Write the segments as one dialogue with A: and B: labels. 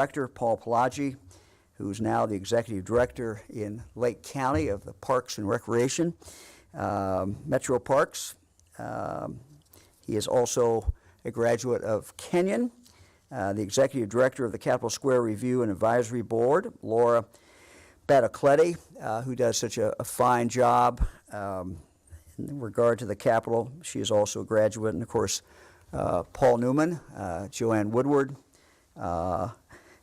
A: Director Paul Pelagi, who's now the Executive Director in Lake County of the Parks and Recreation, Metro Parks. He is also a graduate of Kenyon, the Executive Director of the Capitol Square Review and Advisory Board, Laura Battacletti, who does such a fine job in regard to the Capitol. She is also a graduate, and of course, Paul Newman, Joanne Woodward,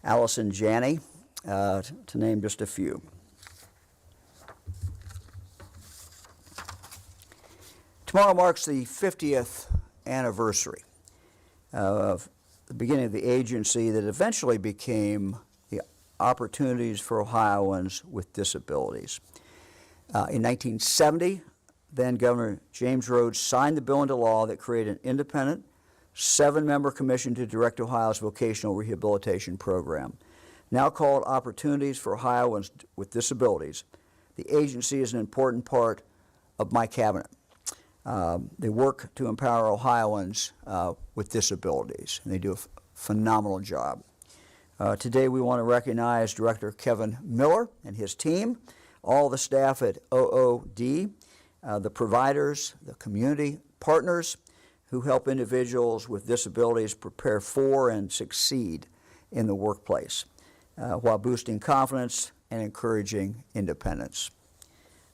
A: Allison Janney, to name just a few. Tomorrow marks the 50th anniversary of the beginning of the agency that eventually became the Opportunities for Ohioans with Disabilities. In 1970, then Governor James Rhodes signed the bill into law that created an independent, 7-member commission to direct Ohio's vocational rehabilitation program. Now called Opportunities for Ohioans with Disabilities, the agency is an important part of my cabinet. They work to empower Ohioans with disabilities, and they do a phenomenal job. Today we want to recognize Director Kevin Miller and his team, all the staff at OOD, the providers, the community partners who help individuals with disabilities prepare for and succeed in the workplace while boosting confidence and encouraging independence. I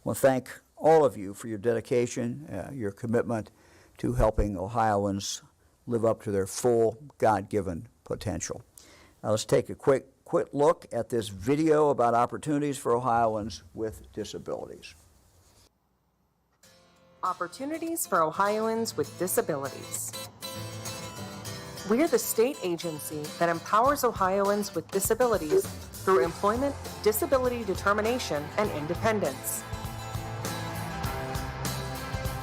A: want to thank all of you for your dedication, your commitment to helping Ohioans live up to their full God-given potential. Now let's take a quick look at this video about opportunities for Ohioans with disabilities.
B: Opportunities for Ohioans with Disabilities. We're the state agency that empowers Ohioans with disabilities through employment, disability determination, and independence.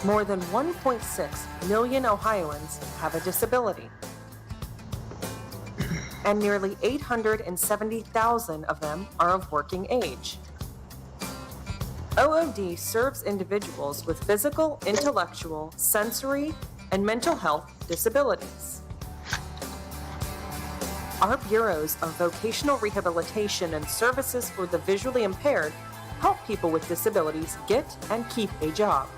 B: More than 1.6 million Ohioans have a disability, and nearly 870,000 of them are of working age. OOD serves individuals with physical, intellectual, sensory, and mental health disabilities. Our bureaus of vocational rehabilitation and services for the visually impaired help people with disabilities get and keep a job.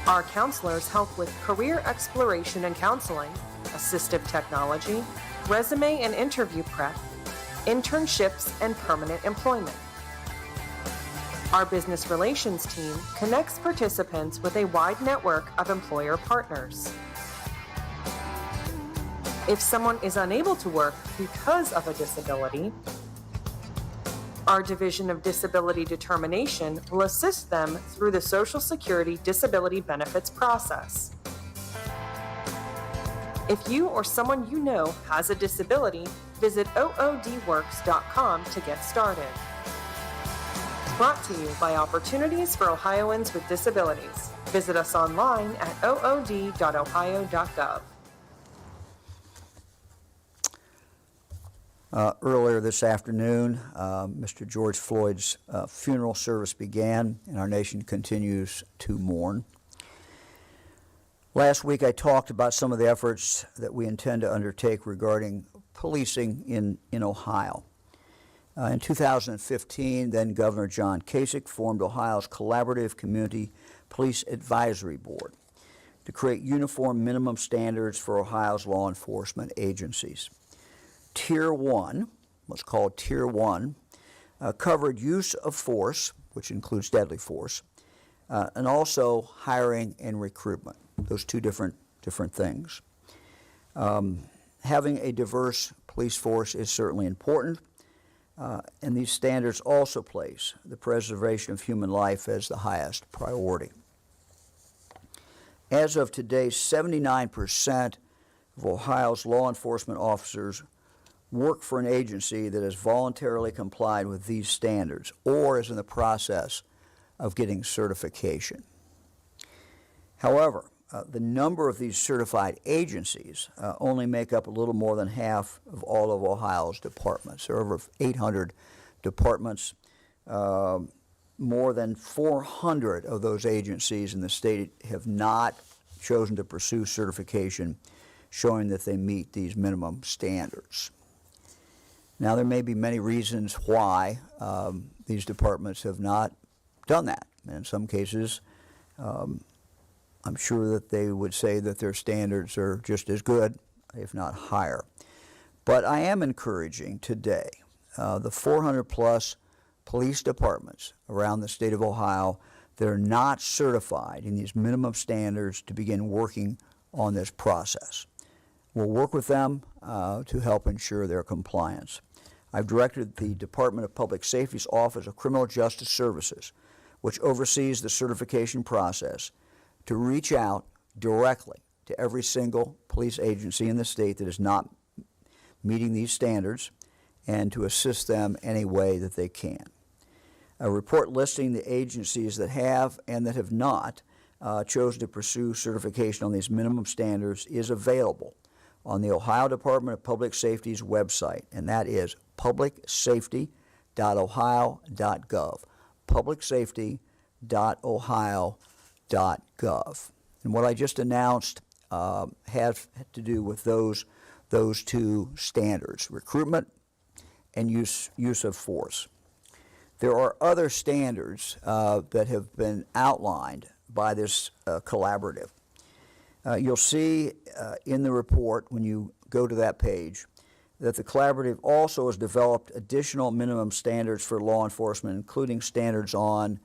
B: Our counselors help with career exploration and counseling, assistive technology, resume and interview prep, internships, and permanent employment. Our business relations team connects participants with a wide network of employer partners. If someone is unable to work because of a disability, our Division of Disability Determination will assist them through the Social Security Disability Benefits process. If you or someone you know has a disability, visit oodworks.com to get started. Brought to you by Opportunities for Ohioans with Disabilities. Visit us online at ood.ohio.gov.
A: Earlier this afternoon, Mr. George Floyd's funeral service began, and our nation continues to mourn. Last week I talked about some of the efforts that we intend to undertake regarding policing in Ohio. In 2015, then Governor John Kasich formed Ohio's Collaborative Community Police Advisory Board to create uniform minimum standards for Ohio's law enforcement agencies. Tier 1, what's called Tier 1, covered use of force, which includes deadly force, and also hiring and recruitment, those two different things. Having a diverse police force is certainly important, and these standards also place the preservation of human life as the highest priority. As of today, 79% of Ohio's law enforcement officers work for an agency that has voluntarily complied with these standards or is in the process of getting certification. However, the number of these certified agencies only make up a little more than half of all of Ohio's departments. There are over 800 departments. More than 400 of those agencies in the state have not chosen to pursue certification, showing that they meet these minimum standards. Now, there may be many reasons why these departments have not done that. And in some cases, I'm sure that they would say that their standards are just as good, if not higher. But I am encouraging today the 400 plus police departments around the state of Ohio that are not certified in these minimum standards to begin working on this process. We'll work with them to help ensure their compliance. I've directed the Department of Public Safety's Office of Criminal Justice Services, which oversees the certification process, to reach out directly to every single police agency in the state that is not meeting these standards and to assist them any way that they can. A report listing the agencies that have and that have not chosen to pursue certification on these minimum standards is available on the Ohio Department of Public Safety's website, and that is publicsafety.ohio.gov. publicsafety.ohio.gov. And what I just announced has to do with those two standards, recruitment and use of force. There are other standards that have been outlined by this collaborative. You'll see in the report, when you go to that page, that the collaborative also has developed additional minimum standards for law enforcement, including standards on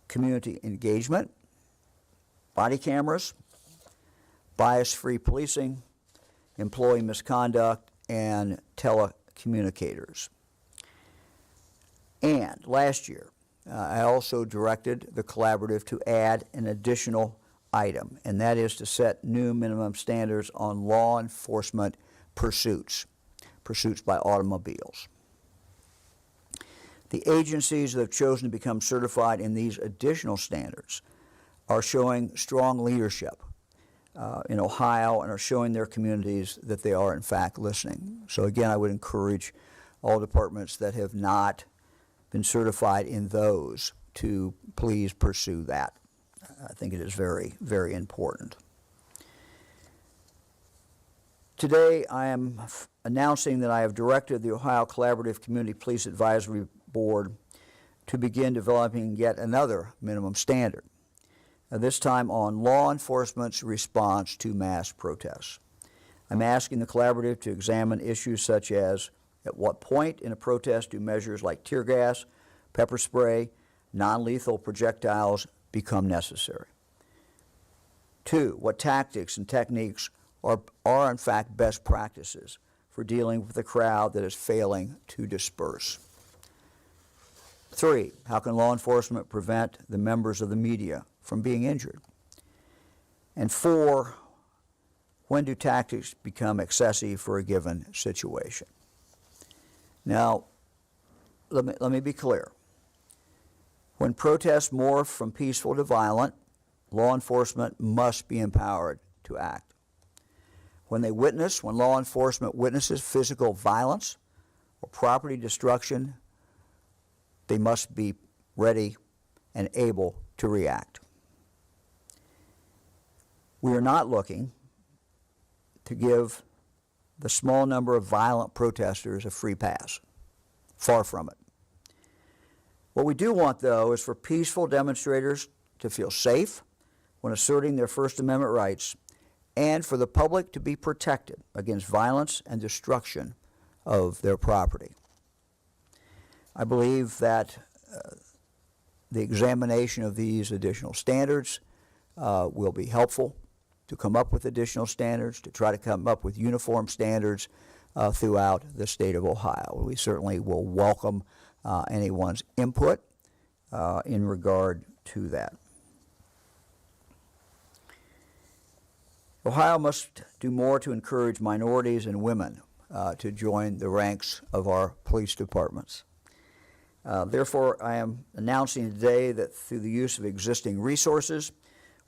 A: community engagement, body cameras, bias-free policing, employee misconduct, and telecommunicators. And last year, I also directed the collaborative to add an additional item, and that is to set new minimum standards on law enforcement pursuits by automobiles. The agencies that have chosen to become certified in these additional standards are showing strong leadership in Ohio and are showing their communities that they are in fact listening. So again, I would encourage all departments that have not been certified in those to please pursue that. I think it is very, very important. Today, I am announcing that I have directed the Ohio Collaborative Community Police Advisory Board to begin developing yet another minimum standard, this time on law enforcement's response to mass protests. I'm asking the collaborative to examine issues such as at what point in a protest do measures like tear gas, pepper spray, non-lethal projectiles become necessary. 2, what tactics and techniques are in fact best practices for dealing with a crowd that is failing to disperse. 3, how can law enforcement prevent the members of the media from being injured? And 4, when do tactics become excessive for a given situation? Now, let me be clear. When protests morph from peaceful to violent, law enforcement must be empowered to act. When law enforcement witnesses physical violence or property destruction, they must be ready and able to react. We are not looking to give the small number of violent protesters a free pass. Far from it. What we do want, though, is for peaceful demonstrators to feel safe when asserting their First Amendment rights, and for the public to be protected against violence and destruction of their property. I believe that the examination of these additional standards will be helpful to come up with additional standards, to try to come up with uniform standards throughout the state of Ohio. We certainly will welcome anyone's input in regard to that. Ohio must do more to encourage minorities and women to join the ranks of our police departments. Therefore, I am announcing today that through the use of existing resources,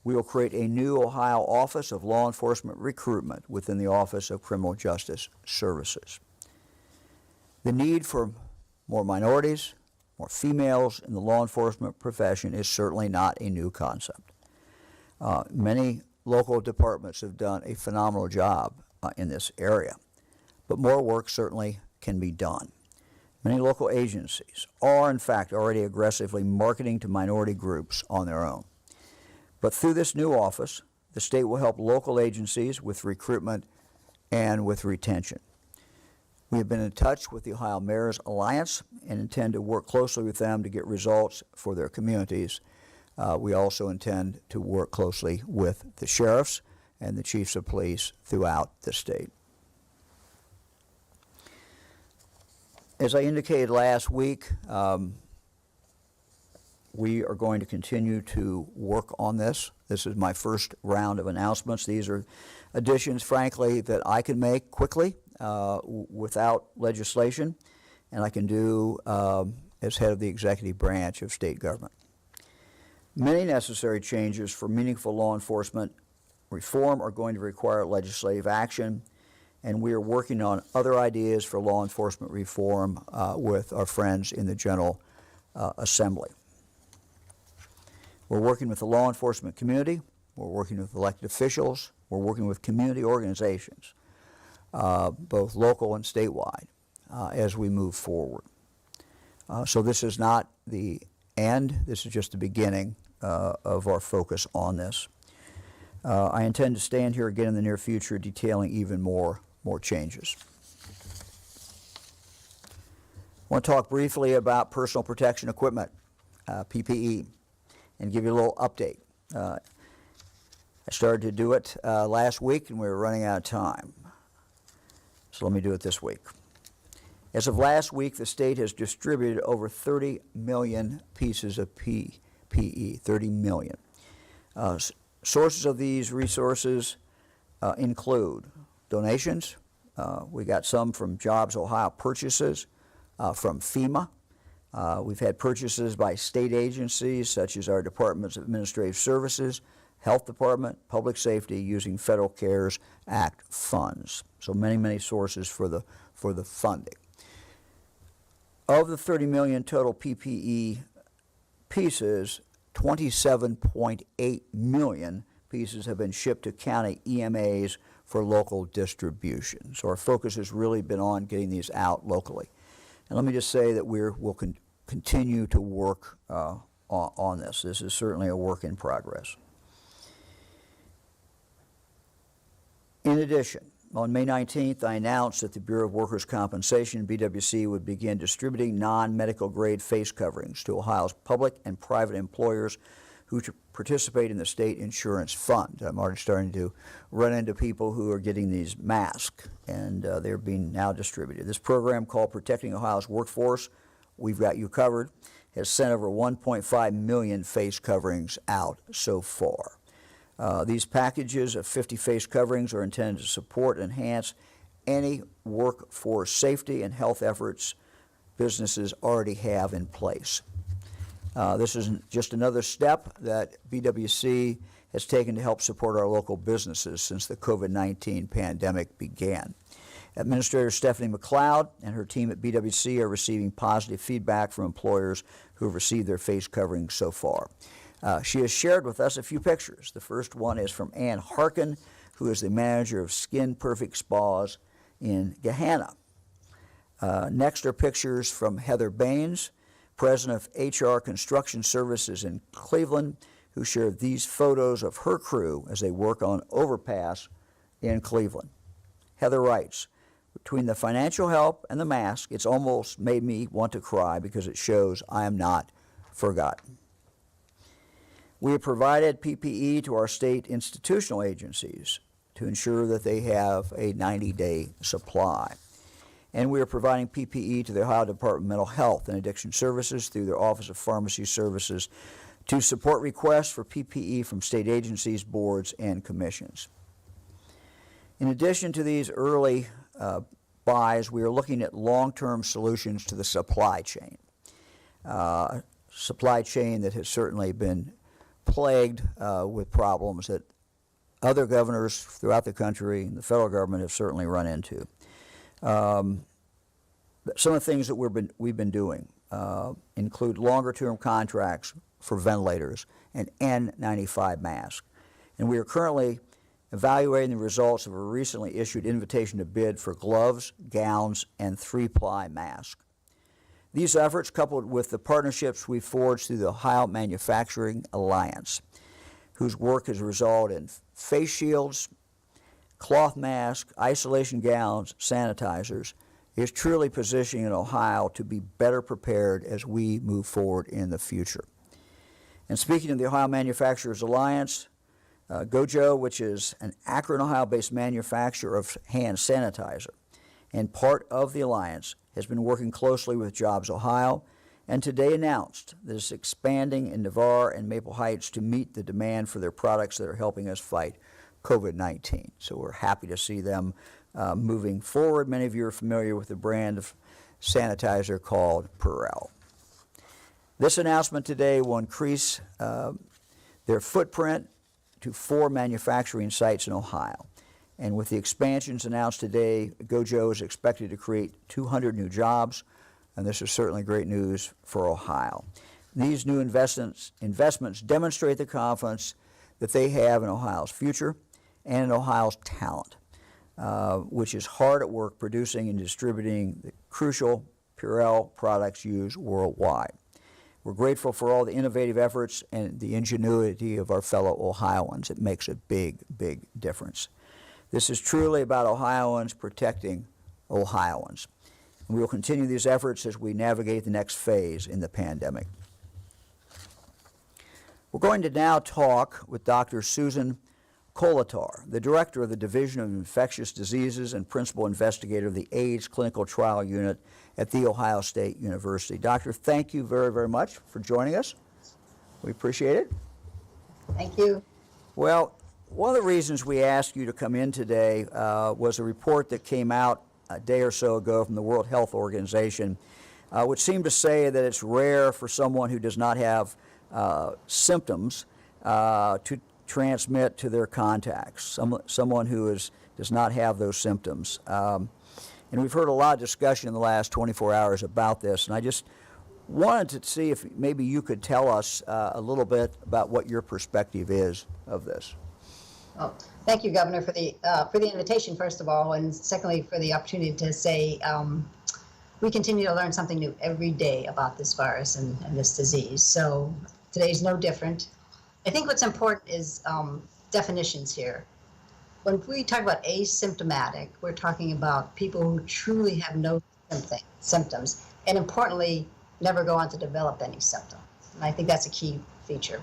A: we will create a new Ohio Office of Law Enforcement Recruitment within the Office of Criminal Justice Services. The need for more minorities, more females in the law enforcement profession is certainly not a new concept. Many local departments have done a phenomenal job in this area. But more work certainly can be done. Many local agencies are, in fact, already aggressively marketing to minority groups on their own. But through this new office, the state will help local agencies with recruitment and with retention. We have been in touch with the Ohio Mayor's Alliance and intend to work closely with them to get results for their communities. We also intend to work closely with the sheriffs and the chiefs of police throughout the state. As I indicated last week, we are going to continue to work on this. This is my first round of announcements. These are additions, frankly, that I can make quickly without legislation, and I can do as head of the executive branch of state government. Many necessary changes for meaningful law enforcement reform are going to require legislative action, and we are working on other ideas for law enforcement reform with our friends in the General Assembly. We're working with the law enforcement community, we're working with elected officials, we're working with community organizations, both local and statewide, as we move forward. So this is not the end, this is just the beginning of our focus on this. I intend to stand here again in the near future detailing even more changes. I want to talk briefly about personal protection equipment, PPE, and give you a little update. I started to do it last week and we were running out of time. So let me do it this week. As of last week, the state has distributed over 30 million pieces of PPE, 30 million. Sources of these resources include donations. We got some from Jobs Ohio purchases, from FEMA. We've had purchases by state agencies such as our Departments of Administrative Services, Health Department, Public Safety, using Federal CARES Act funds. So many sources for the funding. Of the 30 million total PPE pieces, 27.8 million pieces have been shipped to county EMAs for local distribution. So our focus has really been on getting these out locally. And let me just say that we'll continue to work on this. This is certainly a work in progress. In addition, on May 19th, I announced that the Bureau of Workers' Compensation, BWC, would begin distributing non-medical grade face coverings to Ohio's public and private employers who participate in the state insurance fund. I'm already starting to run into people who are getting these masks, and they're being now distributed. This program, called Protecting Ohio's Workforce, We've Got You Covered, has sent over 1.5 million face coverings out so far. These packages of 50 face coverings are intended to support and enhance any workforce safety and health efforts businesses already have in place. This is just another step that BWC has taken to help support our local businesses since the COVID-19 pandemic began. Administrator Stephanie McLeod and her team at BWC are receiving positive feedback from employers who have received their face coverings so far. She has shared with us a few pictures. The first one is from Ann Harkin, who is the manager of Skin Perfect Spas in Gahanna. Next are pictures from Heather Baines, president of HR Construction Services in Cleveland, who shared these photos of her crew as they work on overpass in Cleveland. Heather writes, "Between the financial help and the mask, it's almost made me want to cry because it shows I am not forgotten." We have provided PPE to our state institutional agencies to ensure that they have a 90-day supply. And we are providing PPE to the Ohio Department of Mental Health and Addiction Services through their Office of Pharmacy Services to support requests for PPE from state agencies, boards, and commissions. In addition to these early buys, we are looking at long-term solutions to the supply chain. Supply chain that has certainly been plagued with problems that other governors throughout the country and the federal government have certainly run into. Some of the things that we've been doing include longer-term contracts for ventilators and N95 masks. And we are currently evaluating the results of a recently issued invitation to bid for gloves, gowns, and 3-ply masks. These efforts, coupled with the partnerships we forged through the Ohio Manufacturing Alliance, whose work has resulted in face shields, cloth masks, isolation gowns, sanitizers, is truly positioning Ohio to be better prepared as we move forward in the future. And speaking of the Ohio Manufacturers Alliance, Gojo, which is an Akron, Ohio-based manufacturer of hand sanitizer and part of the alliance, has been working closely with Jobs Ohio and today announced that it's expanding in Navarre and Maple Heights to meet the demand for their products that are helping us fight COVID-19. So we're happy to see them moving forward. Many of you are familiar with the brand of sanitizer called Purell. This announcement today will increase their footprint to 4 manufacturing sites in Ohio. And with the expansions announced today, Gojo is expected to create 200 new jobs, and this is certainly great news for Ohio. These new investments demonstrate the confidence that they have in Ohio's future and in Ohio's talent, which is hard at work producing and distributing the crucial Purell products used worldwide. We're grateful for all the innovative efforts and the ingenuity of our fellow Ohioans. It makes a big, big difference. This is truly about Ohioans protecting Ohioans. And we will continue these efforts as we navigate the next phase in the pandemic. We're going to now talk with Dr. Susan Kolatar, the director of the Division of Infectious Diseases and principal investigator of the AIDS Clinical Trial Unit at The Ohio State University. Doctor, thank you very, very much for joining us. We appreciate it.
C: Thank you.
A: Well, one of the reasons we asked you to come in today was a report that came out a day or so ago from the World Health Organization, which seemed to say that it's rare for someone who does not have symptoms to transmit to their contacts, someone who does not have those symptoms. And we've heard a lot of discussion in the last 24 hours about this, and I just wanted to see if maybe you could tell us a little bit about what your perspective is of this.
C: Well, thank you, Governor, for the invitation, first of all, and secondly, for the opportunity to say we continue to learn something new every day about this virus and this disease. So today's no different. I think what's important is definitions here. When we talk about asymptomatic, we're talking about people who truly have no symptoms, and importantly, never go on to develop any symptoms. And I think that's a key feature.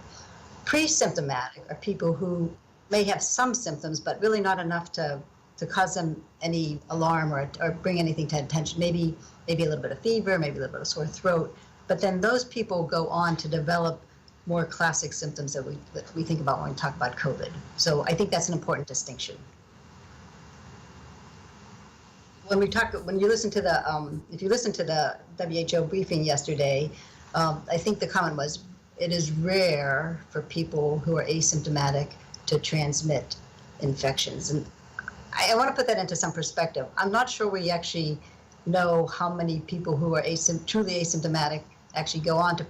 C: Pre-symptomatic are people who may have some symptoms, but really not enough to cause them any alarm or bring anything to attention. Maybe a little bit of fever, maybe a little bit of sore throat, but then those people go on to develop more classic symptoms that we think about when we talk about COVID. So I think that's an important distinction. When you listen to the, if you listen to the WHO briefing yesterday, I think the comment was, it is rare for people who are asymptomatic to transmit infections. And I want to put that into some perspective. I'm not sure we actually know how many people who are truly asymptomatic actually go on to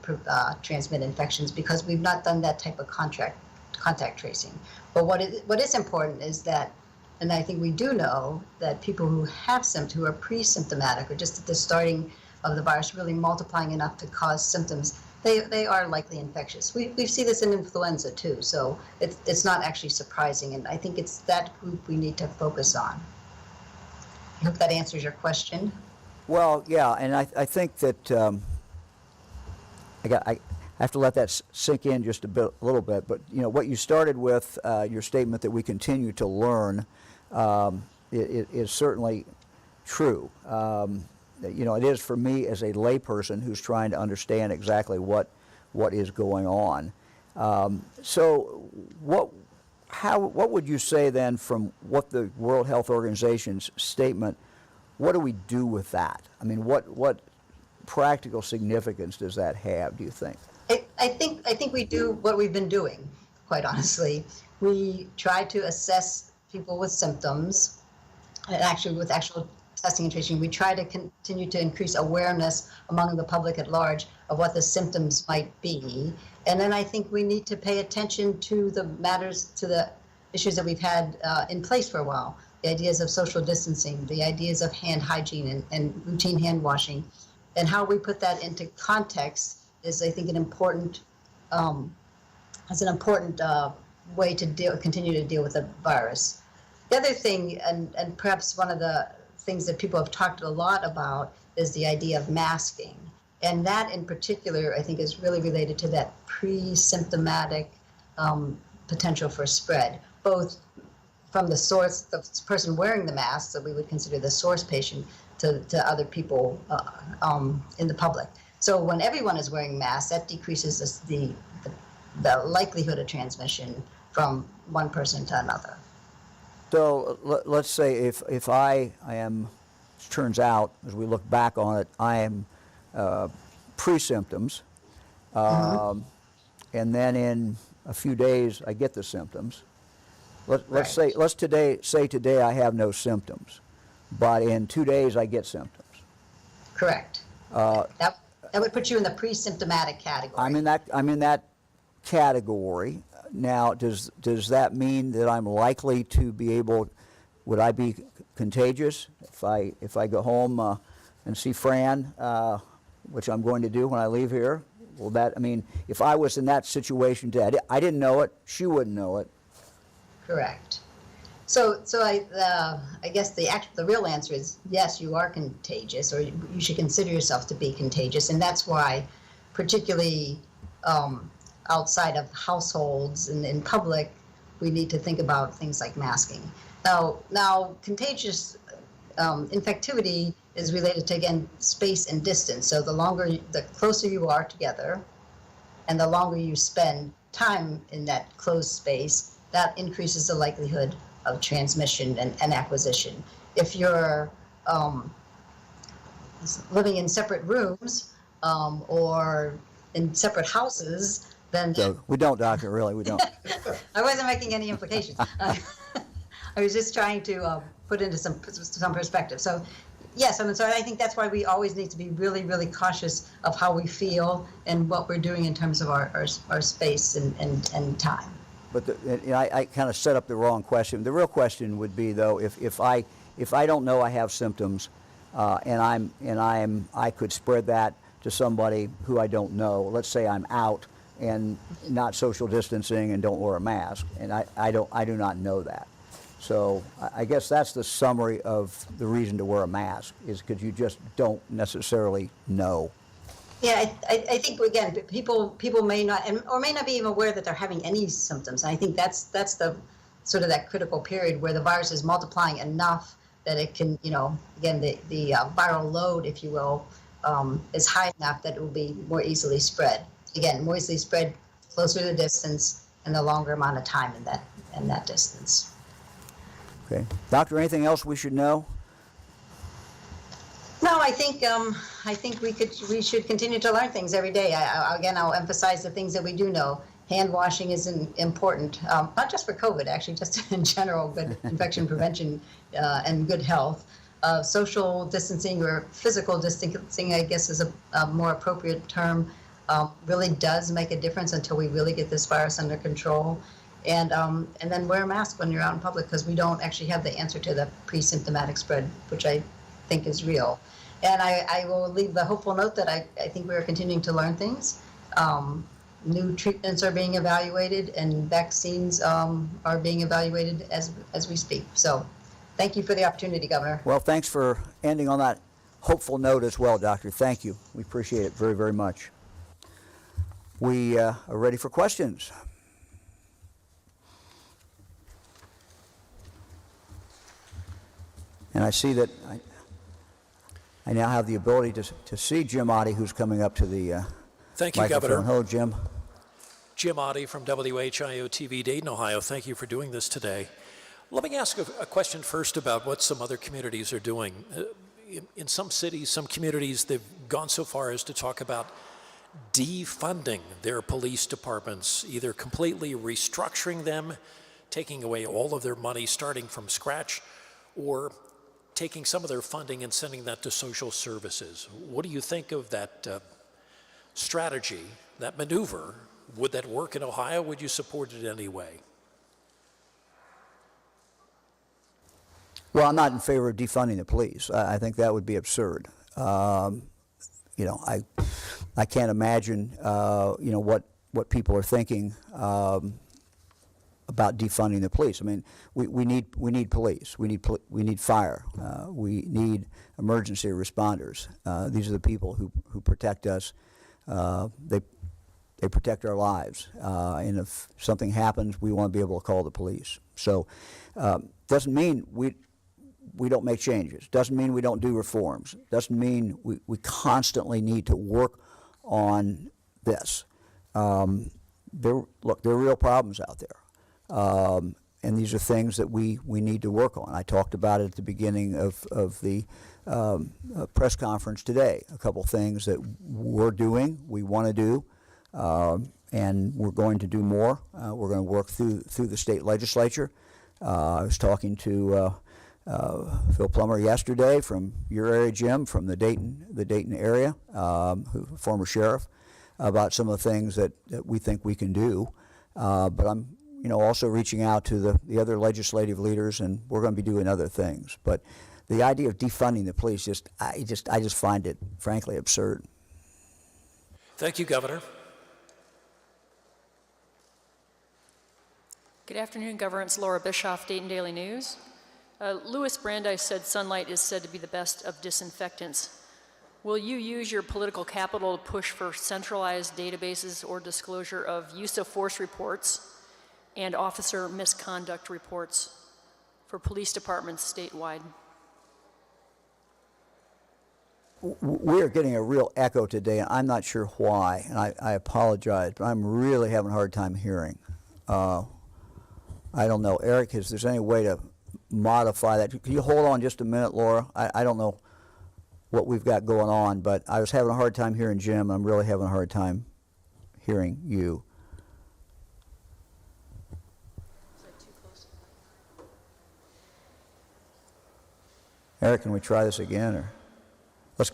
C: transmit infections, because we've not done that type of contact tracing. But what is important is that, and I think we do know, that people who have symptoms, who are pre-symptomatic or just at the starting of the virus really multiplying enough to cause symptoms, they are likely infectious. We see this in influenza too, so it's not actually surprising, and I think it's that group we need to focus on. I hope that answers your question.
A: Well, yeah, and I think that I have to let that sink in just a little bit. But you know, what you started with, your statement that we continue to learn, is certainly true. You know, it is for me as a layperson who's trying to understand exactly what is going on. So, what would you say then, from what the World Health Organization's statement? What do we do with that? I mean, what practical significance does that have, do you think?
C: I think we do what we've been doing, quite honestly. We try to assess people with symptoms, and actually with actual testing and tracing. We try to continue to increase awareness among the public at large of what the symptoms might be. And then I think we need to pay attention to the matters, to the issues that we've had in place for a while. The ideas of social distancing, the ideas of hand hygiene and routine hand washing, and how we put that into context is, I think, an important way to continue to deal with the virus. The other thing, and perhaps one of the things that people have talked a lot about, is the idea of masking. And that in particular, I think, is really related to that pre-symptomatic potential for spread, both from the source, the person wearing the mask, that we would consider the source patient, to other people in the public. So when everyone is wearing masks, that decreases the likelihood of transmission from one person to another.
A: So let's say if I am, it turns out, as we look back on it, I am pre-symptoms, and then in a few days I get the symptoms. Let's say today I have no symptoms, but in 2 days I get symptoms.
C: Correct. That would put you in the pre-symptomatic category.
A: I'm in that category. Now, does that mean that I'm likely to be able? Would I be contagious if I go home and see Fran, which I'm going to do when I leave here? Will that? I mean, if I was in that situation today, I didn't know it. She wouldn't know it.
C: Correct. So I guess the real answer is yes, you are contagious, or you should consider yourself to be contagious, and that's why, particularly outside of households and in public, we need to think about things like masking. Now contagious infectivity is related to, again, space and distance. So the closer you are together, and the longer you spend time in that closed space, that increases the likelihood of transmission and acquisition. If you're living in separate rooms or in separate houses, then...
A: So we don't, doctor, really, we don't.
C: I wasn't making any implications. I was just trying to put into some perspective. So yes, so I think that's why we always need to be really, really cautious of how we feel and what we're doing in terms of our space and time.
A: But I kind of set up the wrong question. The real question would be, though, if I don't know I have symptoms, and I could spread that to somebody who I don't know. Let's say I'm out and not social distancing and don't wear a mask, and I do not know that. So I guess that's the summary of the reason to wear a mask, is because you just don't necessarily know.
C: Yeah, I think, again, people may not, or may not be even aware that they're having any symptoms. And I think that's the sort of that critical period where the virus is multiplying enough that it can, again, the viral load, if you will, is high enough that it will be more easily spread. Again, more easily spread closer to the distance and the longer amount of time in that distance.
A: Okay, doctor, anything else we should know?
C: No, I think we should continue to learn things every day. I'll emphasize the things that we do know. Hand washing is important, not just for COVID, actually, just in general, good infection prevention and good health. Social distancing, or physical distancing, I guess is a more appropriate term, really does make a difference until we really get this virus under control. And then wear a mask when you're out in public, because we don't actually have the answer to the pre-symptomatic spread, which I think is real. And I will leave the hopeful note that I think we are continuing to learn things. New treatments are being evaluated, and vaccines are being evaluated as we speak. So thank you for the opportunity, Governor.
A: Well, thanks for ending on that hopeful note as well, doctor. Thank you. We appreciate it very, very much. We are ready for questions. And I see that I now have the ability to see Jim Oddie, who's coming up to the
D: Thank you,
A: microphone.
D: Governor.
A: Hello, Jim.
D: Jim Oddie from WHIO TV, Dayton, Ohio. Thank you for doing this today. Let me ask a question first about what some other communities are doing. In some cities, some communities, they've gone so far as to talk about defunding their police departments, either completely restructuring them, taking away all of their money, starting from scratch, or taking some of their funding and sending that to social services. What do you think of that strategy, that maneuver? Would that work in Ohio? Would you support it anyway?
A: Well, I'm not in favor of defunding the police. I think that would be absurd. You know, I can't imagine, you know, what people are thinking about defunding the police. I mean, we need police. We need fire. We need emergency responders. These are the people who protect us. They protect our lives. And if something happens, we want to be able to call the police. So, doesn't mean we don't make changes. Doesn't mean we don't do reforms. Doesn't mean we constantly need to work on this. There are real problems out there. And these are things that we need to work on. I talked about it at the beginning of the press conference today. A couple things that we're doing, we want to do, and we're going to do more. We're going to work through the state legislature. I was talking to Phil Plummer yesterday from your area, Jim, from the Dayton area, former sheriff, about some of the things that we think we can do. But I'm also reaching out to the other legislative leaders, and we're going to be doing other things. But the idea of defunding the police, I just find it frankly absurd.
D: Thank you, Governor.
E: Good afternoon, Governor. It's Laura Bischoff, Dayton Daily News. Louis Brandeis said sunlight is said to be the best of disinfectants. Will you use your political capital to push for centralized databases or disclosure of use of force reports and officer misconduct reports for police departments statewide?
A: We are getting a real echo today, and I'm not sure why, and I apologize, but I'm really having a hard time hearing. I don't know. Eric, is there any way to modify that? Can you hold on just a minute, Laura? I don't know what we've got going on, but I was having a hard time hearing Jim, and I'm really having a hard time hearing you.
E: Is that too close?
A: Eric, can we try this again, or let's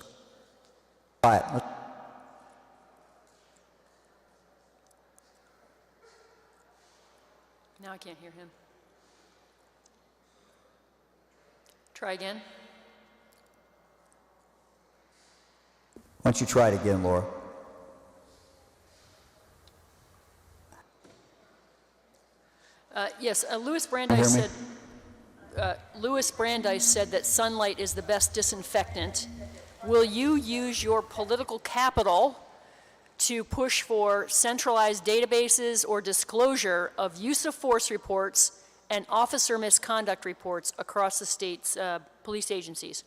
A: try it.
E: Now I can't hear him. Try again.
A: Why don't you try it again, Laura?
E: Yes, Louis
A: Can you
E: Brandeis
A: hear me?
E: said. Louis Brandeis said that sunlight is the best disinfectant. Will you use your political capital to push for centralized databases or disclosure of use of force reports and officer misconduct reports across the state's police agencies?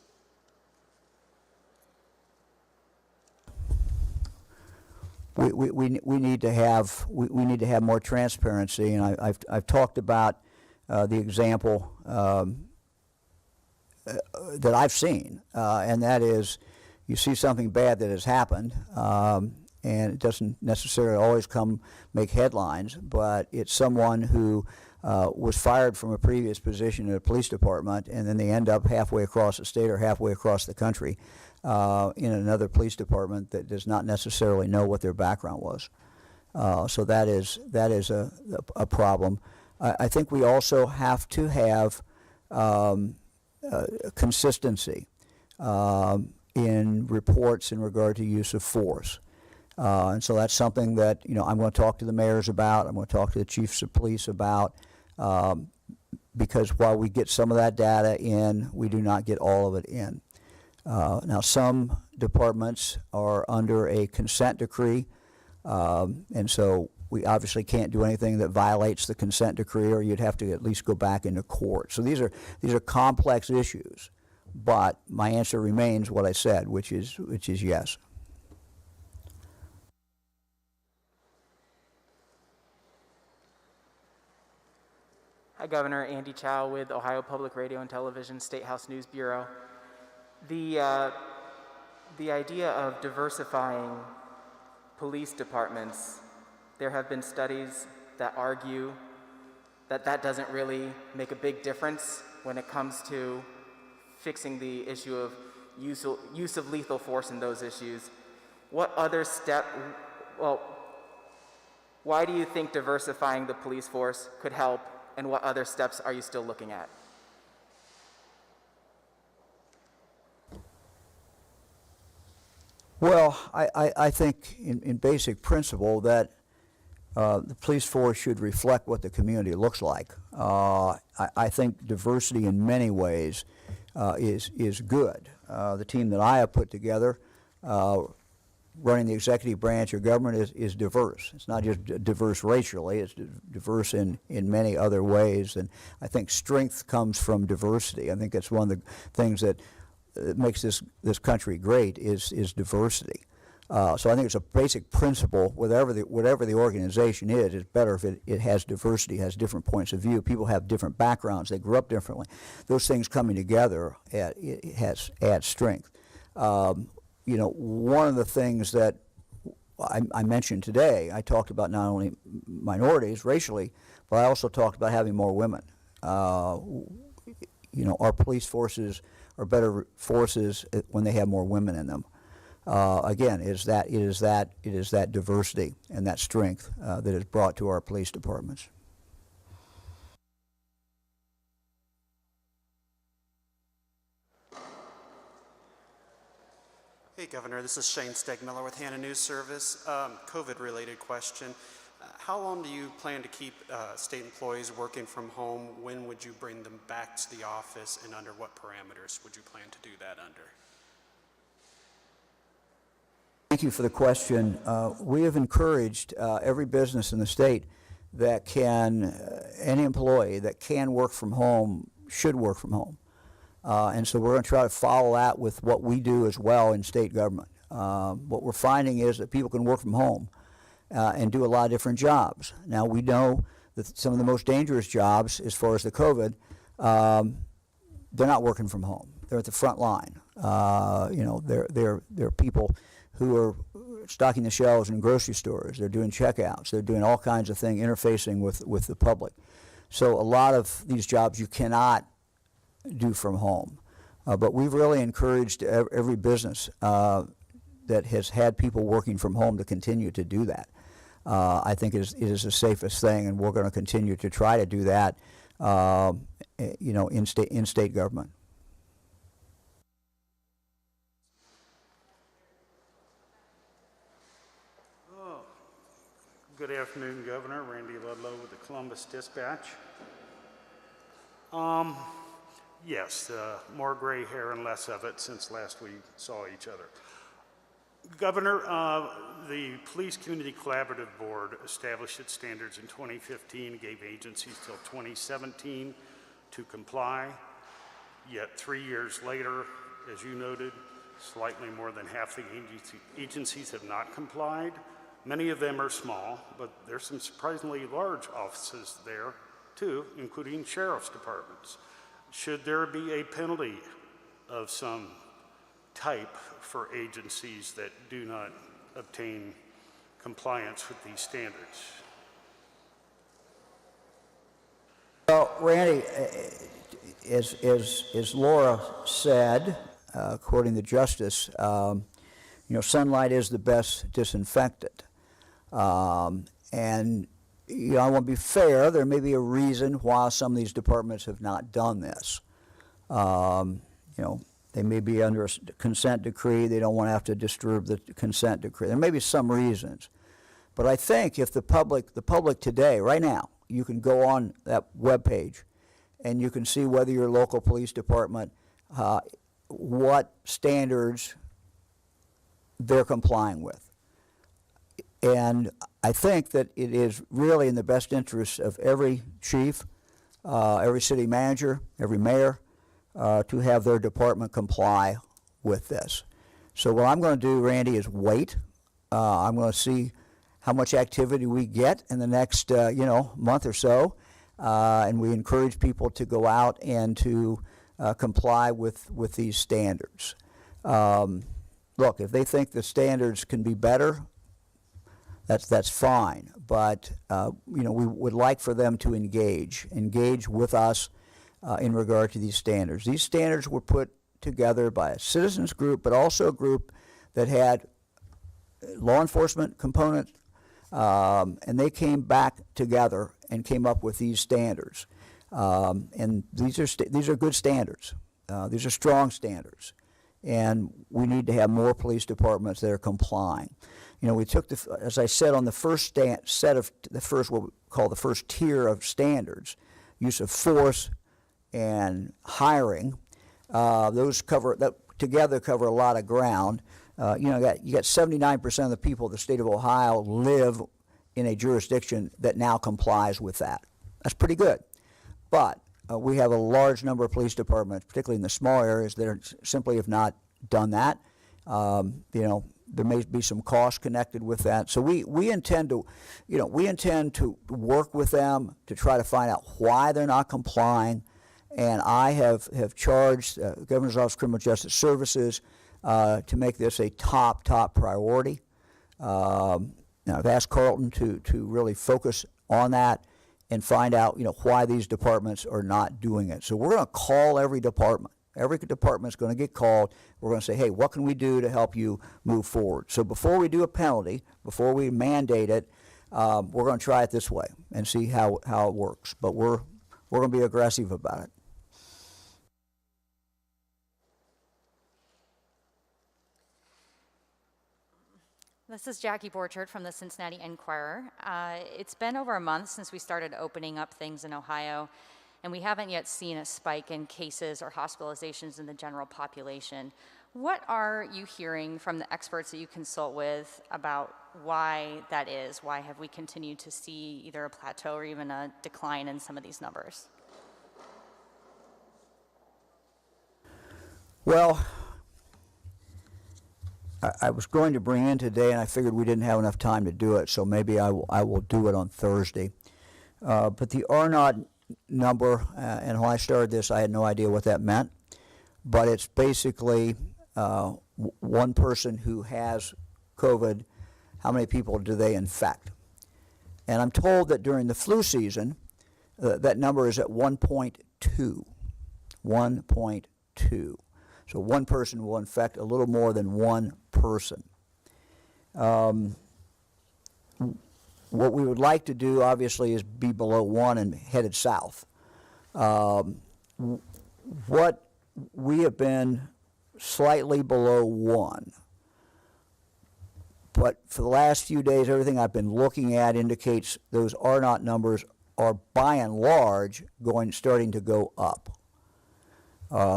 A: We need to have more transparency, and I've talked about the example that I've seen, and that is, you see something bad that has happened, and it doesn't necessarily always make headlines, but it's someone who was fired from a previous position in a police department, and then they end up halfway across the state or halfway across the country in another police department that does not necessarily know what their background was. So that is a problem. I think we also have to have consistency in reports in regard to use of force. And so that's something that I'm going to talk to the mayors about. I'm going to talk to the chiefs of police about, because while we get some of that data in, we do not get all of it in. Now, some departments are under a consent decree, and so we obviously can't do anything that violates the consent decree, or you'd have to at least go back into court. So these are complex issues, but my answer remains what I said, which is yes.
F: Hi, Governor. Andy Chow with Ohio Public Radio and Television State House News Bureau. The idea of diversifying police departments, there have been studies that argue that that doesn't really make a big difference when it comes to fixing the issue of use of lethal force in those issues. What other why do you think diversifying the police force could help, and what other steps are you still looking at?
A: Well, I think in basic principle that the police force should reflect what the community looks like. I think diversity in many ways is good. The team that I have put together running the executive branch of government is diverse. It's not just diverse racially, it's diverse in many other ways. And I think strength comes from diversity. I think that's one of the things that makes this country great is diversity. So I think it's a basic principle, whatever the organization is, it's better if it has diversity, has different points of view. People have different backgrounds, they grew up differently. Those things coming together adds strength. You know, one of the things that I mentioned today, I talked about not only minorities racially, but I also talked about having more women. You know, our police forces are better forces when they have more women in them. Again, it is that diversity and that strength that is brought to our police departments.
G: Hey, Governor, this is Shane Stegmiller with Hannah News Service. COVID-related question. How long do you plan to keep state employees working from home? When would you bring them back to the office, and under what parameters would you plan to do that under?
A: Thank you for the question. We have encouraged every business in the state that can, any employee that can work from home should work from home. And so we're going to try to follow that with what we do as well in state government. What we're finding is that people can work from home and do a lot of different jobs. Now we know that some of the most dangerous jobs as far as the COVID, they're not working from home. They're at the front line. You know, they're people who are stocking the shelves in grocery stores. They're doing checkouts. They're doing all kinds of things, interfacing with the public. So a lot of these jobs you cannot do from home. But we've really encouraged every business that has had people working from home to continue to do that. I think it is the safest thing, and we're going to continue to try to do that, you know, in state government.
H: Good afternoon, Governor. Randy Ludlow with the Columbus Dispatch. Yes, more gray hair and less of it since last we saw each other. Governor, the Police Community Collaborative Board established its standards in 2015, gave agencies till 2017 to comply, yet 3 years later, as you noted, slightly more than half the agencies have not complied. Many of them are small, but there's some surprisingly large offices there too, including sheriff's departments. Should there be a penalty of some type for agencies that do not obtain compliance with these standards?
A: Well, Randy, as Laura said, according to Justice, you know, sunlight is the best disinfectant. And you know, I want to be fair, there may be a reason why some of these departments have not done this. You know, they may be under a consent decree, they don't want to have to disturb the consent decree. There may be some reasons. But I think if the public today, right now, you can go on that webpage and you can see whether your local police department, what standards they're complying with. And I think that it is really in the best interest of every chief, every city manager, every mayor, to have their department comply with this. So what I'm going to do, Randy, is wait. I'm going to see how much activity we get in the next, you know, month or so, and we encourage people to go out and to comply with these standards. Look, if they think the standards can be better, that's fine. But you know, we would like for them to engage with us in regard to these standards. These standards were put together by a citizens group, but also a group that had law enforcement component, and they came back together and came up with these standards. And these are good standards. These are strong standards. and we need to have more police departments that are complying. You know, we took as I said, on the first set of the first, what we call the first tier of standards, use of force and hiring. Those together cover a lot of ground. You know, you got 79% of the people of the state of Ohio live in a jurisdiction that now complies with that. That's pretty good. But we have a large number of police departments, particularly in the small areas, that simply have not done that. You know, there may be some cost connected with that. So we intend to, you know, we intend to work with them to try to find out why they're not complying. And I have charged Governor's Office of Criminal Justice Services to make this a top priority. Now I've asked Carlton to really focus on that and find out, you know, why these departments are not doing it. So we're going to call every department. Every department's going to get called. We're going to say, hey, what can we do to help you move forward? So before we do a penalty, before we mandate it, we're going to try it this way and see how it works. But we're going to be aggressive about it.
I: This is Jackie Borchert from the Cincinnati Enquirer. It's been over a month since we started opening up things in Ohio, and we haven't yet seen a spike in cases or hospitalizations in the general population. What are you hearing from the experts that you consult with about why that is? Why have we continued to see either a plateau or even a decline in some of these numbers?
A: Well, I was going to bring in today, and I figured we didn't have enough time to do it, so maybe I will do it on Thursday. But the R-naught number, and when I started this, I had no idea what that meant, but it's basically one person who has COVID, how many people do they infect? And I'm told that during the flu season, that number is at 1.2. 1.2. So one person will infect a little more than one person. What we would like to do, obviously, is be below 1 and headed south. What we have been slightly below 1. But for the last few days, everything I've been looking at indicates those R-naught numbers are, by and large, starting to go up.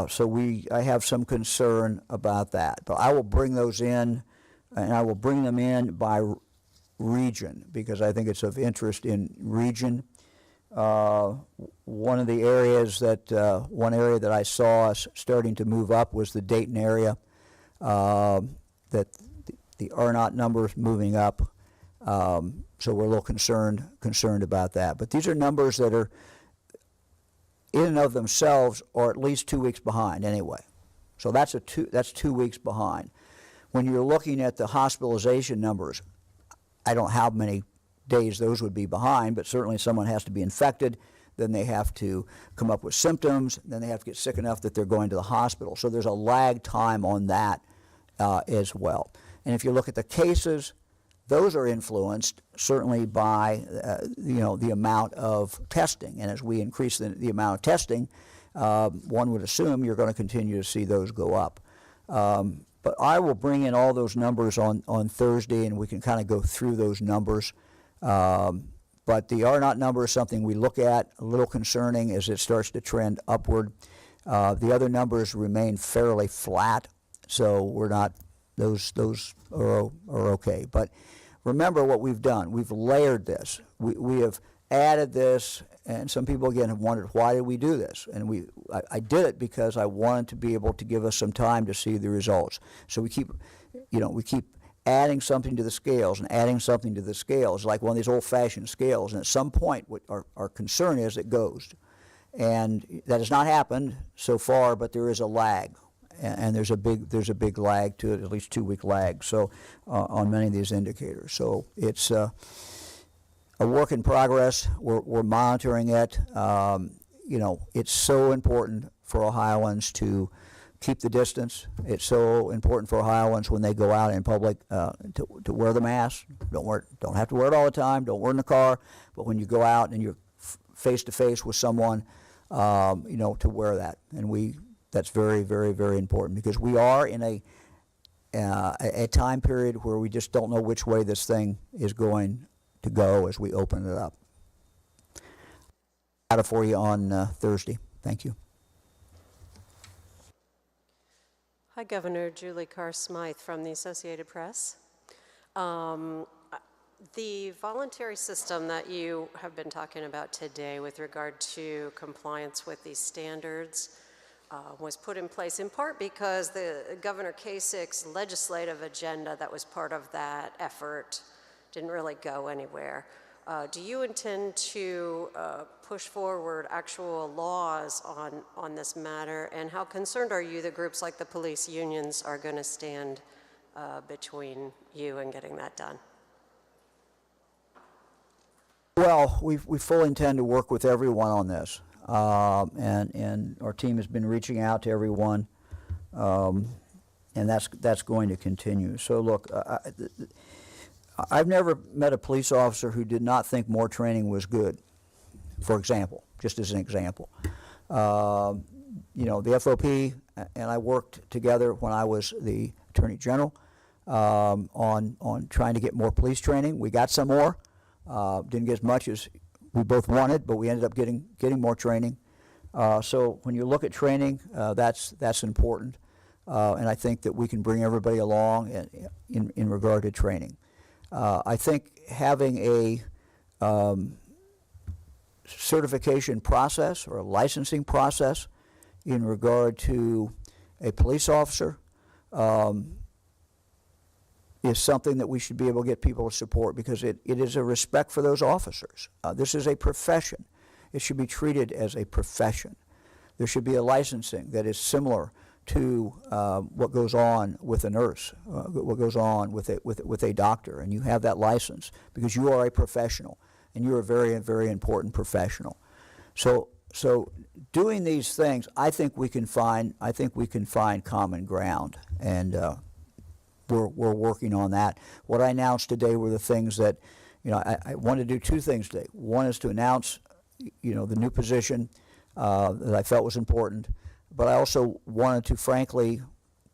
A: So I have some concern about that. But I will bring those in, and I will bring them in by region, because I think it's of interest in region. One of the areas one area that I saw us starting to move up was the Dayton area, that the R-naught numbers moving up. So we're a little concerned about that. But these are numbers that are, in and of themselves, are at least 2 weeks behind anyway. So that's 2 weeks behind. When you're looking at the hospitalization numbers, I don't know how many days those would be behind, but certainly someone has to be infected, then they have to come up with symptoms, then they have to get sick enough that they're going to the hospital. So there's a lag time on that as well. And if you look at the cases, those are influenced certainly by the amount of testing. And as we increase the amount of testing, one would assume you're going to continue to see those go up. But I will bring in all those numbers on Thursday, and we can kind of go through those numbers. But the R-naught number is something we look at, a little concerning as it starts to trend upward. The other numbers remain fairly flat, so we're not, those are okay. But remember what we've done. We've layered this. We have added this, and some people again have wondered, why did we do this? And I did it because I wanted to be able to give us some time to see the results. So we keep adding something to the scales and adding something to the scales, like one of these old-fashioned scales. And at some point, what our concern is, it goes. And that has not happened so far, but there is a lag. And there's a big lag to it, at least 2 week lag. So on many of these indicators, so it's a work in progress. We're monitoring it. It's so important for Ohioans to keep the distance. It's so important for Ohioans when they go out in public to wear the mask. Don't have to wear it all the time. Don't wear it in the car. But when you go out and you're face to face with someone, to wear that. And That's very, very, very important, because we are in a time period where we just don't know which way this thing is going to go as we open it up. Got it for you on Thursday. Thank you.
J: Hi, Governor. Julie Carr-Smythe from the Associated Press. The voluntary system that you have been talking about today with regard to compliance with these standards was put in place in part because the Governor Kasich's legislative agenda that was part of that effort didn't really go anywhere. Do you intend to push forward actual laws on this matter, and how concerned are you that groups like the police unions are going to stand between you and getting that done?
A: Well, we fully intend to work with everyone on this, and our team has been reaching out to everyone, and that's going to continue. So look, I've never met a police officer who did not think more training was good, for example, just as an example. The FOP and I worked together when I was the Attorney General on trying to get more police training. We got some more. Didn't get as much as we both wanted, but we ended up getting more training. So when you look at training, that's important, and I think that we can bring everybody along in regard to training. I think having a certification process or a licensing process in regard to a police officer is something that we should be able to get people to support, because it is a respect for those officers. This is a profession. It should be treated as a profession. There should be a licensing that is similar to what goes on with a nurse, what goes on with a doctor, and you have that license because you are a professional and you're a very, very important professional. So doing these things, I think we can find common ground, and we're working on that. What I announced today were the things that, I wanted to do two things today. One is to announce, the new position that I felt was important, but I also wanted to, frankly,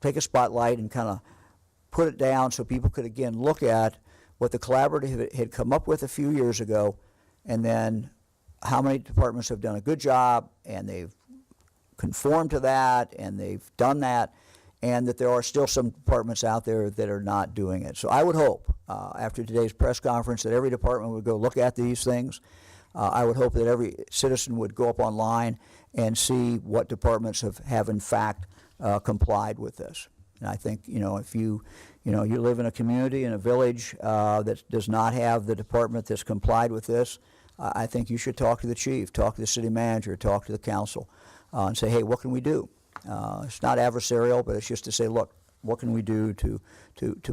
A: take a spotlight and kind of put it down so people could, again, look at what the collaborative had come up with a few years ago, and then how many departments have done a good job, and they've conformed to that, and they've done that, and that there are still some departments out there that are not doing it. So I would hope, after today's press conference, that every department would go look at these things. I would hope that every citizen would go up online and see what departments have in fact complied with this. And I think, if you live in a community, in a village that does not have the department that's complied with this, I think you should talk to the chief, talk to the city manager, talk to the council, and say, hey, what can we do? It's not adversarial, but it's just to say, look, what can we do to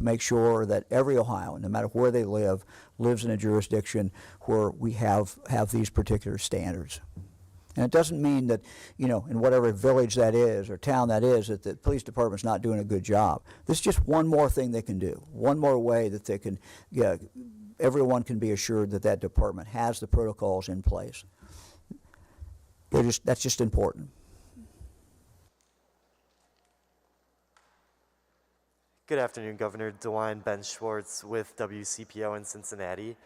A: make sure that every Ohioan, no matter where they live, lives in a jurisdiction where we have these particular standards. And it doesn't mean that, in whatever village that is or town that is, that the police department's not doing a good job. This is just one more thing they can do, one more way that they can, everyone can be assured that that department has the protocols in place. That's just important.
K: Good afternoon, Governor. DeWine, Ben Schwartz with WCPO in Cincinnati.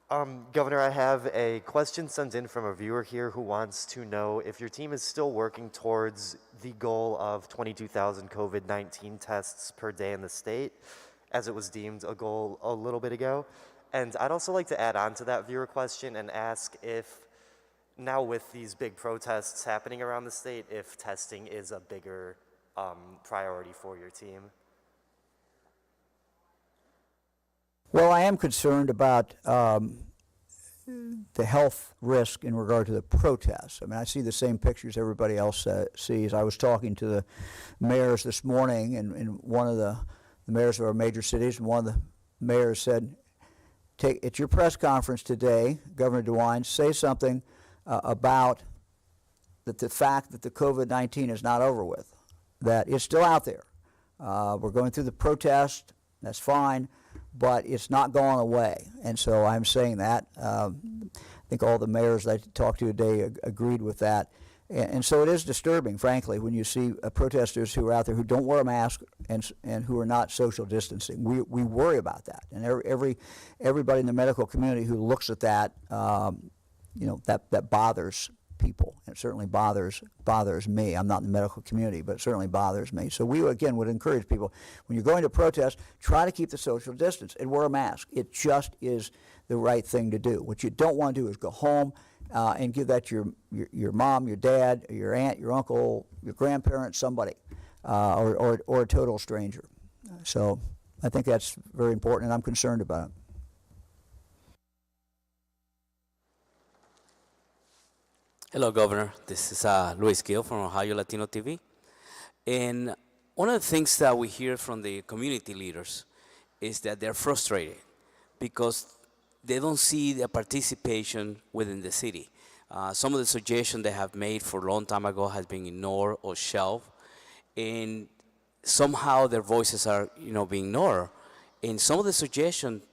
K: Governor, I have a question sent in from a viewer here who wants to know if your team is still working towards the goal of 22,000 COVID-19 tests per day in the state, as it was deemed a goal a little bit ago. And I'd also like to add on to that viewer question and ask if, now with these big protests happening around the state, if testing is a bigger priority for your team.
A: Well, I am concerned about the health risk in regard to the protests. I mean, I see the same pictures everybody else sees. I was talking to the mayors this morning, and one of the mayors of our major cities, and one of the mayors said, at your press conference today, Governor DeWine, say something about the fact that the COVID-19 is not over with, that it's still out there. We're going through the protest, that's fine, but it's not gone away. And so I'm saying that. I think all the mayors I talked to today agreed with that. And so it is disturbing, frankly, when you see protesters who are out there who don't wear a mask and who are not social distancing. We worry about that, and everybody in the medical community who looks at that, that bothers people. It certainly bothers me. I'm not in the medical community, but it certainly bothers me. So we, again, would encourage people, when you're going to protest, try to keep the social distance and wear a mask. It just is the right thing to do. What you don't want to do is go home and give that to your mom, your dad, your aunt, your uncle, your grandparents, somebody, or a total stranger. So I think that's very important, and I'm concerned about it.
L: Hello, Governor. This is Luis Gill from Ohio Latino TV. And one of the things that we hear from the community leaders is that they're frustrated because they don't see the participation within the city. Some of the suggestions they have made for a long time ago has been ignored or shelved, and somehow their voices are, being ignored. And some of the suggestions,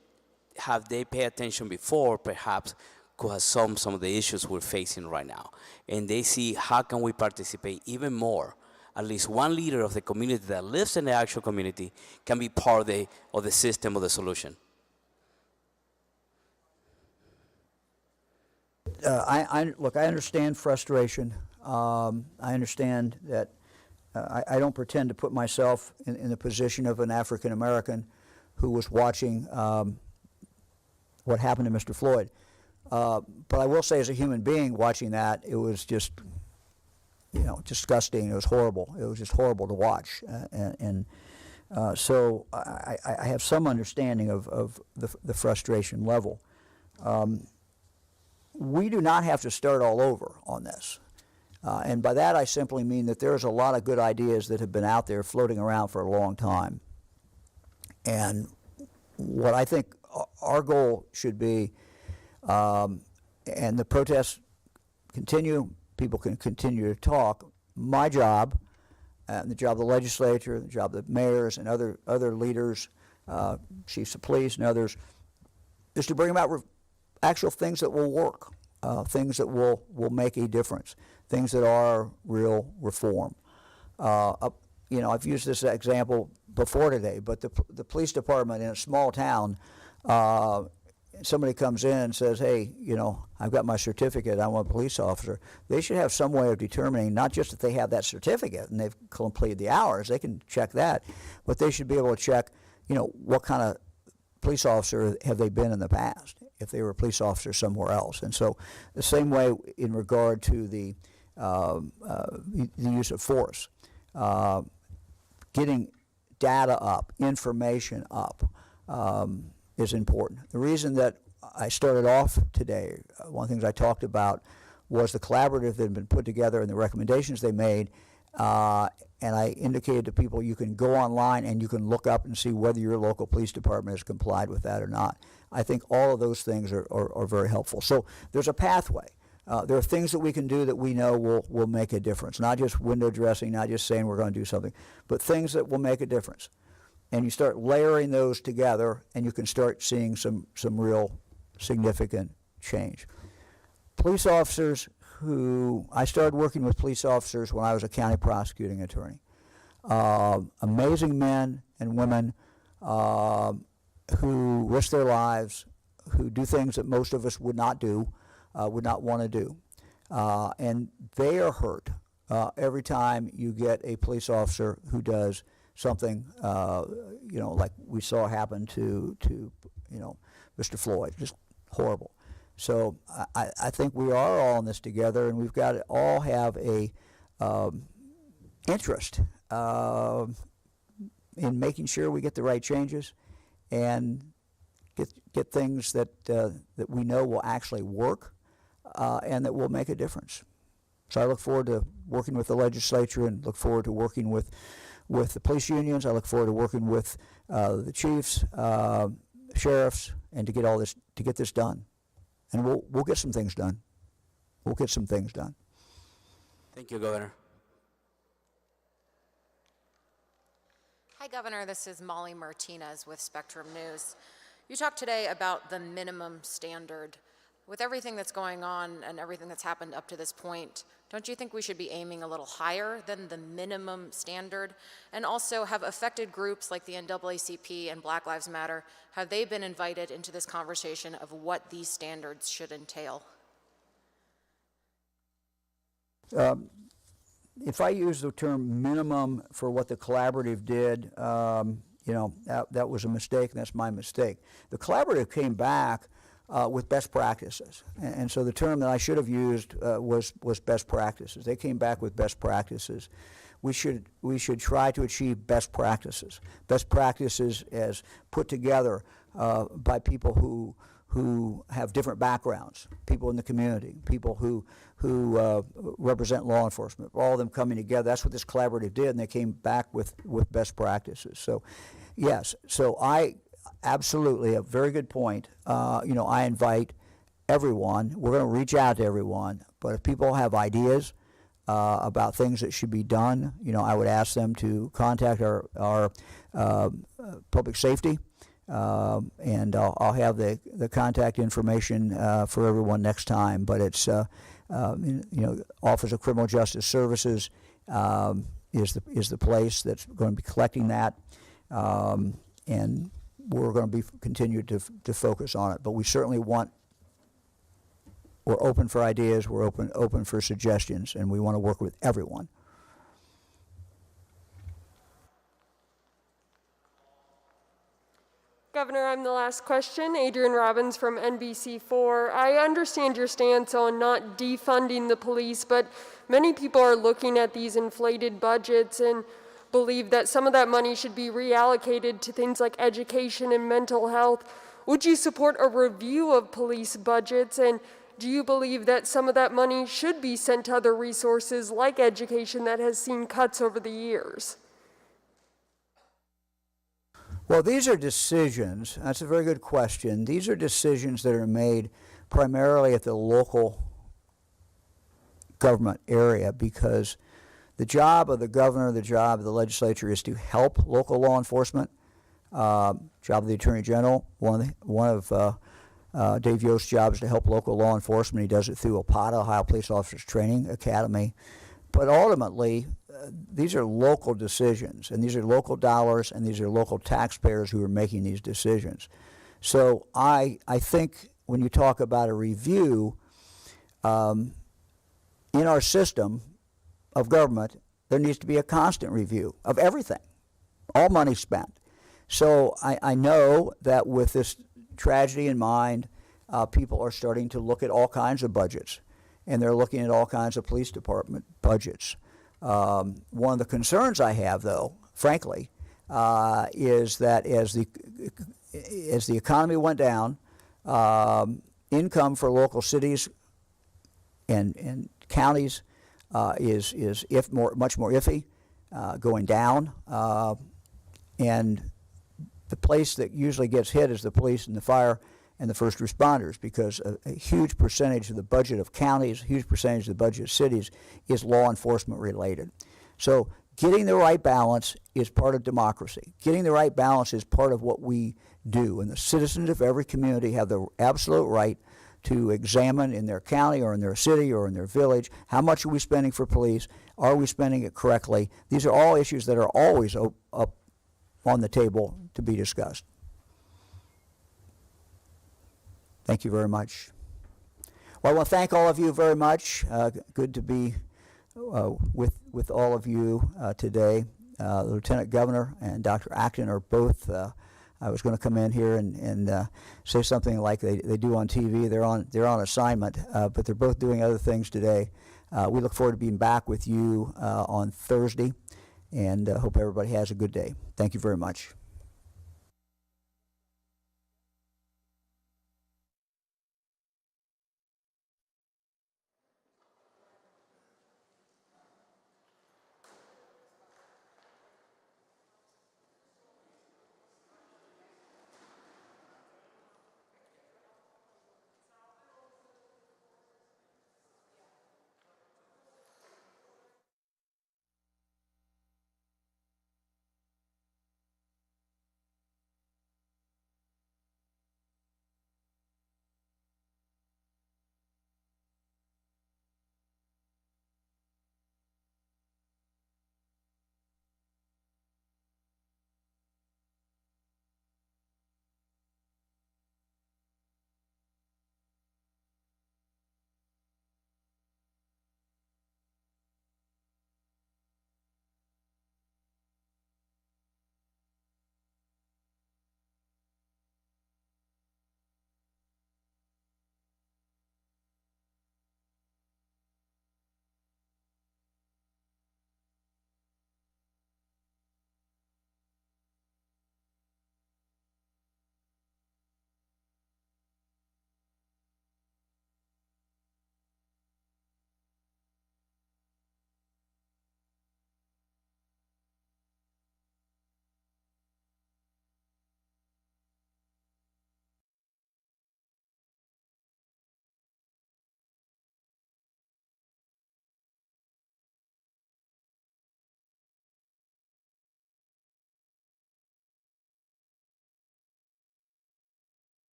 L: have they paid attention before, perhaps could have solved some of the issues we're facing right now. And they see how can we participate even more. At least one leader of the community that lives in the actual community can be part of the system of the solution.
A: Look, I understand frustration. I understand that I don't pretend to put myself in the position of an African American who was watching what happened to Mr. Floyd. But I will say, as a human being watching that, it was just, disgusting. It was horrible. It was just horrible to watch. So I have some understanding of the frustration level. We do not have to start all over on this. And by that I simply mean that there's a lot of good ideas that have been out there floating around for a long time. And what I think our goal should be, and the protests continue, people can continue to talk. My job, and the job of the legislature, the job of the mayors and other leaders, chiefs of police and others, is to bring about actual things that will work, things that will make a difference, things that are real reform. I've used this example before today, but the police department in a small town, somebody comes in and says, hey, I've got my certificate, I'm a police officer. They should have some way of determining not just that they have that certificate and they've completed the hours, they can check that, but they should be able to check, what kind of police officer have they been in the past, if they were a police officer somewhere else. And so the same way in regard to the use of force, getting data up, information up, is important. The reason that I started off today, one of the things I talked about was the collaborative that had been put together and the recommendations they made, and I indicated to people you can go online and you can look up and see whether your local police department has complied with that or not. I think all of those things are very helpful. So there's a pathway. There are things that we can do that we know will make a difference, not just window dressing, not just saying we're going to do something, but things that will make a difference. And you start layering those together and you can start seeing some real significant change. Police officers I started working with police officers when I was a county prosecuting attorney. Amazing men and women who risk their lives, who do things that most of us would not do, would not want to do. And they are hurt every time you get a police officer who does something, like we saw happen to Mr. Floyd, just horrible. So I think we are all in this together, and we've got to all have a interest in making sure we get the right changes and get things that we know will actually work and that will make a difference. So I look forward to working with the legislature and look forward to working with the police unions. I look forward to working with the chiefs, sheriffs, and to get this done. And we'll get some things done. We'll get some things done.
L: Thank you, Governor.
M: Hi, Governor. This is Molly Martinez with Spectrum News. You talked today about the minimum standard with everything that's going on and everything that's happened up to this point, don't you think we should be aiming a little higher than the minimum standard? And also, have affected groups like the NAACP and Black Lives Matter, have they been invited into this conversation of what these standards should entail?
A: If I use the term minimum for what the collaborative did, that was a mistake, and that's my mistake. The collaborative came back with best practices, and so the term that I should have used was best practices. They came back with best practices. We should try to achieve best practices. Best practices as put together by people who have different backgrounds, people in the community, people who represent law enforcement, all of them coming together. That's what this collaborative did, and they came back with best practices. So, yes, so I absolutely, a very good point. I invite everyone. We're going to reach out to everyone, but if people have ideas about things that should be done, I would ask them to contact our public safety. And I'll have the contact information for everyone next time. But it's Office of Criminal Justice Services is the place that's going to be collecting that, and we're going to be continue to focus on it. But we certainly we're open for ideas. We're open for suggestions, and we want to work with everyone.
N: Governor, I'm the last question. Adrian Robbins from NBC4. I understand your stance on not defunding the police, but many people are looking at these inflated budgets and believe that some of that money should be reallocated to things like education and mental health. Would you support a review of police budgets, and do you believe that some of that money should be sent to other resources like education that has seen cuts over the years?
A: Well, these are decisions. That's a very good question. These are decisions that are made primarily at the local government area, because the job of the governor, the job of the legislature is to help local law enforcement. Job of the Attorney General, one of Dave Yost's jobs is to help local law enforcement. He does it through OPATA, Ohio Police Officers Training Academy. But ultimately, these are local decisions, and these are local dollars, and these are local taxpayers who are making these decisions. So I think when you talk about a review, in our system of government, there needs to be a constant review of everything, all money spent. So I know that with this tragedy in mind, people are starting to look at all kinds of budgets, and they're looking at all kinds of police department budgets. One of the concerns I have, though, frankly, is that as the economy went down, income for local cities and counties is much more iffy, going down, and the place that usually gets hit is the police and the fire and the first responders, because a huge percentage of the budget of counties, a huge percentage of the budget of cities is law enforcement related. So getting the right balance is part of democracy. Getting the right balance is part of what we do, and the citizens of every community have the absolute right to examine in their county or in their city or in their village, how much are we spending for police? Are we spending it correctly? These are all issues that are always up on the table to be discussed. Thank you very much. Well, I want to thank all of you very much. Good to be with all of you today. The Lieutenant Governor and Dr. Acton are both. I was going to come in here and say something like they do on TV. They're on assignment, but they're both doing other things today. We look forward to being back with you on Thursday, and hope everybody has a good day. Thank you very much.